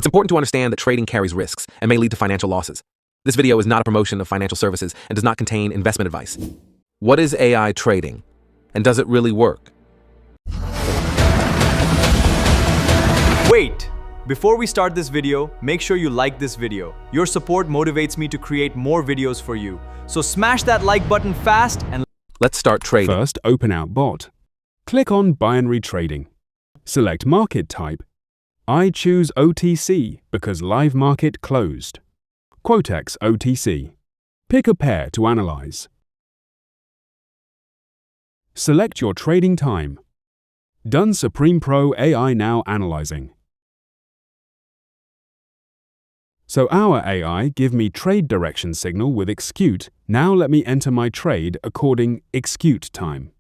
It's important to understand that trading carries risks and may lead to financial losses. This video is not a promotion of financial services and does not contain investment advice. What is AI trading, and does it really work? Wait! Before we start this video, make sure you like this video. Your support motivates me to create more videos for you. So smash that like button fast and let's start trading. First, open out bot. Click on binary trading. Select market type. I choose OTC because live market closed. Quotex OTC. Pick a pair to analyze. Select your trading time. Done. Supreme Pro AI now analyzing. So our AI give me trade direction signal with execute. Now let me enter my trade according execute time.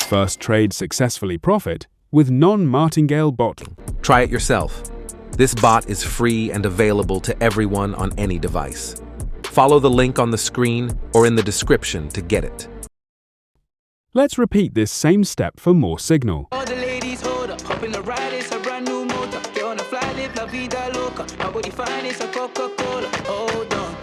First trade successfully profit with non-martingale bot. Try it yourself. This bot is free and available to everyone on any device. Follow the link on the screen or in the description to get it. Let's repeat this same step for more signal. All the ladies hold up, hop in the ride, it's a brand new motor. Get on a flight, live la vida loca. My body fine, it's a Coca-Cola. Hold on,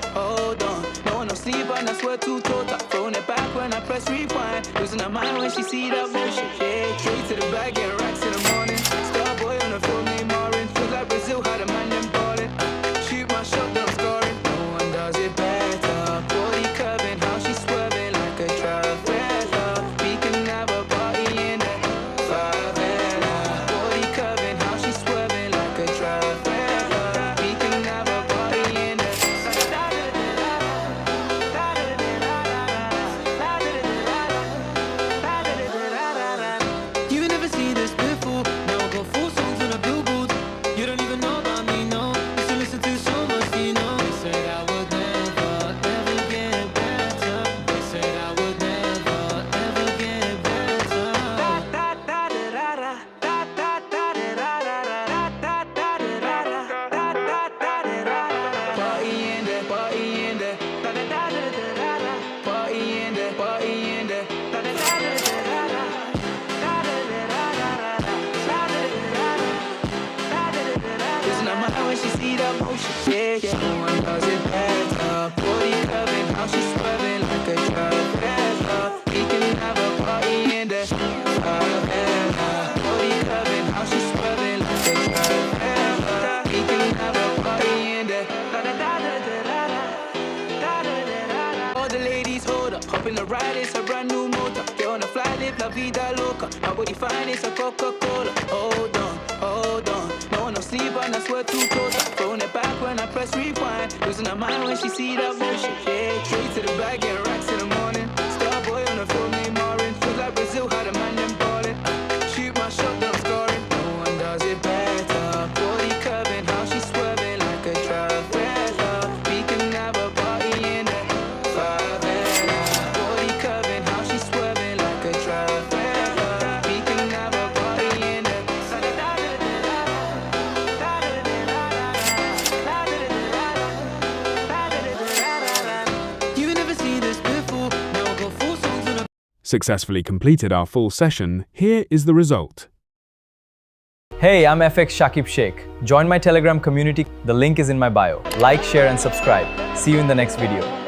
no one no sleep and I swear to total. Throwing it back when I press rewind. Losing her mind when she see that motion. Yeah, straight to the bag, get racks in the morning. Star boy on the film named Marin. Feels like Brazil had a man them ballin'. Shoot my shot, then I'm scoring. No one does it better. Body curving, how she swerving like a traveler. We can have a party in the favela. Body curving, how she swerving like a traveler. We can have a party in the You never seen this before. Now I got 4 songs on a billboard. You don't even know about me, no. Used to listen to so much, you know. They said I would never, ever get better. They said I would never, ever get better. Party in there, party in there. Party in there, party in there. Losing her mind when she see that motion. Yeah. No one does it better. Body curving, how she swerving like a traveler. We can have a party in there. Body curving, how she swerving like a traveler. We can have a party in there. All the ladies hold up, hop in the ride, it's a brand new motor. Get on a flight, live la vida loca. My body fine, it's a Coca-Cola. Hold on, no one no sleep and I swear to total. Throwing it back when I press rewind. Losing her mind when she see that motion. Yeah, straight to the bag, get racks in the morning. Star boy on the film named Marin. Feels like Brazil had a man them ballin'. Shoot my shot, then I'm scoring. No one does it better. Body curving, how she swerving like a traveler. We can have a party in the favela. Body curving, how she swerving like a traveler. We can have a party in the You never seen this before. Now I got 4 songs on a Successfully completed our full session. Here is the result. Hey, I'm FX Shakib Sheikh. Join my Telegram community. The link is in my bio. Like, share and subscribe. See you in the next video.